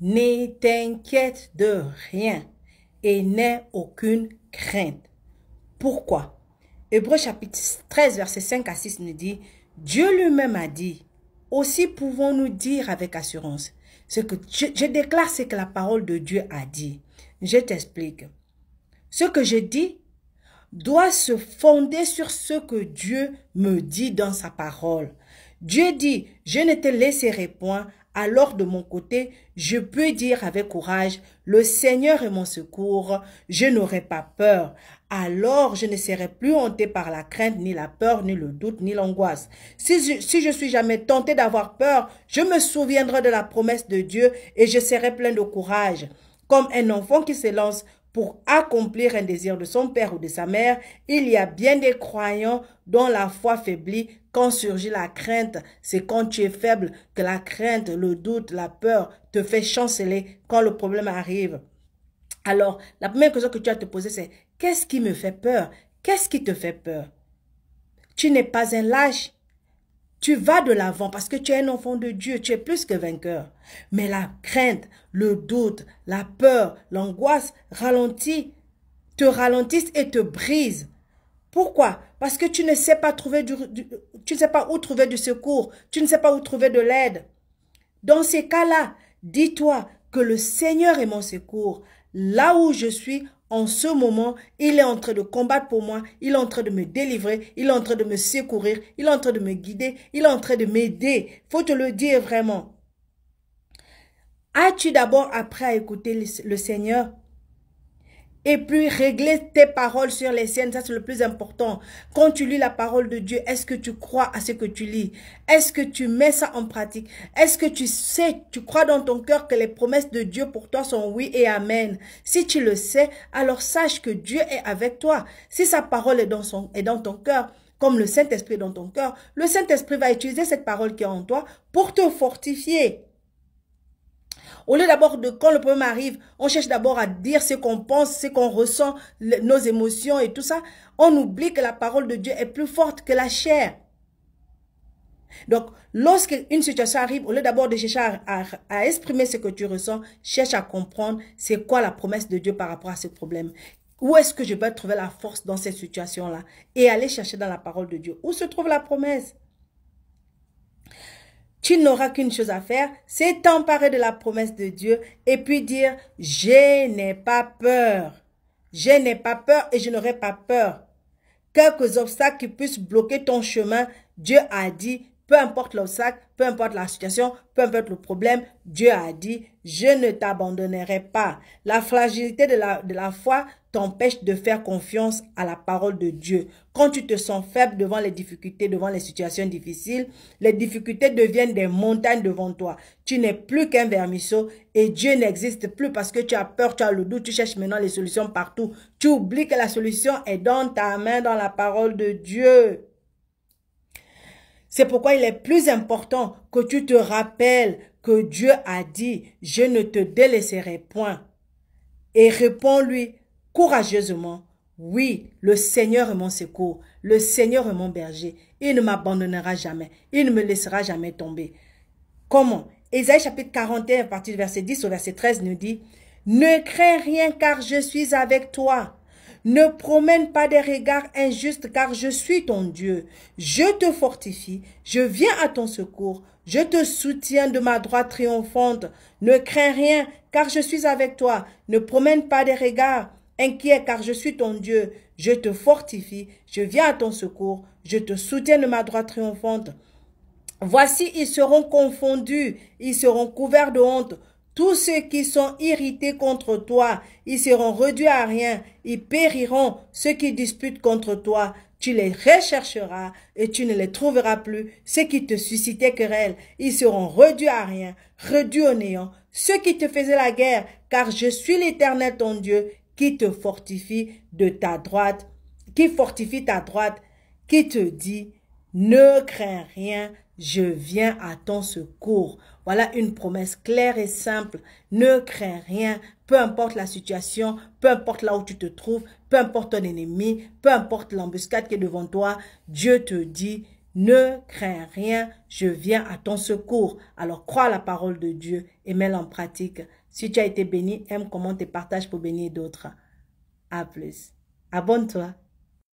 Ne t'inquiète de rien et n'aie aucune crainte. Pourquoi? Hébreux chapitre 13, verset 5 à 6 nous dit, Dieu lui-même a dit, aussi pouvons-nous dire avec assurance. Ce que je déclare, c'est que la parole de Dieu a dit. Je t'explique. Ce que je dis doit se fonder sur ce que Dieu me dit dans sa parole. Dieu dit, je ne te laisserai point, alors de mon côté, je peux dire avec courage, le Seigneur est mon secours, je n'aurai pas peur. Alors je ne serai plus hanté par la crainte, ni la peur, ni le doute, ni l'angoisse. Si je suis jamais tenté d'avoir peur, je me souviendrai de la promesse de Dieu et je serai plein de courage. Comme un enfant qui se lance pour accomplir un désir de son père ou de sa mère, il y a bien des croyants dont la foi faiblit quand surgit la crainte. C'est quand tu es faible que la crainte, le doute, la peur te fait chanceler quand le problème arrive. Alors, la première question que tu as à te poser, c'est qu'est-ce qui me fait peur? Qu'est-ce qui te fait peur? Tu n'es pas un lâche. Tu vas de l'avant parce que tu es un enfant de Dieu, tu es plus que vainqueur. Mais la crainte, le doute, la peur, l'angoisse te ralentissent et te brisent. Pourquoi? Parce que tu ne sais pas tu ne sais pas où trouver du secours, tu ne sais pas où trouver de l'aide. Dans ces cas-là, dis-toi que le Seigneur est mon secours. Là où je suis, en ce moment, il est en train de combattre pour moi, il est en train de me délivrer, il est en train de me secourir, il est en train de me guider, il est en train de m'aider. Faut te le dire vraiment. As-tu d'abord appris à écouter le Seigneur? Et puis régler tes paroles sur les siennes, ça c'est le plus important. Quand tu lis la parole de Dieu, est-ce que tu crois à ce que tu lis? Est-ce que tu mets ça en pratique? Est-ce que tu crois dans ton cœur que les promesses de Dieu pour toi sont oui et amen? Si tu le sais, alors sache que Dieu est avec toi. Si sa parole est dans ton cœur, comme le Saint-Esprit est dans ton cœur, le Saint-Esprit va utiliser cette parole qui est en toi pour te fortifier. Au lieu d'abord quand le problème arrive, on cherche d'abord à dire ce qu'on pense, ce qu'on ressent, nos émotions et tout ça. On oublie que la parole de Dieu est plus forte que la chair. Donc, lorsqu'une situation arrive, au lieu d'abord de chercher à exprimer ce que tu ressens, cherche à comprendre c'est quoi la promesse de Dieu par rapport à ce problème. Où est-ce que je peux trouver la force dans cette situation-là? Et aller chercher dans la parole de Dieu. Où se trouve la promesse? Tu n'auras qu'une chose à faire, c'est t'emparer de la promesse de Dieu et puis dire, je n'ai pas peur. Je n'ai pas peur et je n'aurai pas peur. Quelques obstacles qui puissent bloquer ton chemin, Dieu a dit, peu importe l'obstacle, peu importe la situation, peu importe le problème, Dieu a dit, je ne t'abandonnerai pas. La fragilité de la foi t'empêche de faire confiance à la parole de Dieu. Quand tu te sens faible devant les difficultés, devant les situations difficiles, les difficultés deviennent des montagnes devant toi. Tu n'es plus qu'un vermisseau et Dieu n'existe plus parce que tu as peur, tu as le doute, tu cherches maintenant les solutions partout. Tu oublies que la solution est dans ta main, dans la parole de Dieu. C'est pourquoi il est plus important que tu te rappelles que Dieu a dit, je ne te délaisserai point. Et réponds-lui courageusement, oui, le Seigneur est mon secours, le Seigneur est mon berger, il ne m'abandonnera jamais, il ne me laissera jamais tomber. Comment? Ésaïe chapitre 41, à partir du verset 10 au verset 13 nous dit, ne crains rien car je suis avec toi. Ne promène pas des regards injustes car je suis ton Dieu. Je te fortifie, je viens à ton secours, je te soutiens de ma droite triomphante. Ne crains rien car je suis avec toi. Ne promène pas des regards inquiets car je suis ton Dieu. Je te fortifie, je viens à ton secours, je te soutiens de ma droite triomphante. Voici, ils seront confondus, ils seront couverts de honte. Tous ceux qui sont irrités contre toi, ils seront réduits à rien. Ils périront, ceux qui disputent contre toi. Tu les rechercheras et tu ne les trouveras plus. Ceux qui te suscitaient querelle, ils seront réduits à rien, réduits au néant. Ceux qui te faisaient la guerre, car je suis l'Éternel ton Dieu, qui te fortifie de ta droite, qui fortifie ta droite, qui te dit, ne crains rien, je viens à ton secours. Voilà une promesse claire et simple. Ne crains rien, peu importe la situation, peu importe là où tu te trouves, peu importe ton ennemi, peu importe l'embuscade qui est devant toi. Dieu te dit, ne crains rien, je viens à ton secours. Alors crois à la parole de Dieu et mets-le en pratique. Si tu as été béni, aime, commente et partage pour bénir d'autres. À plus. Abonne-toi.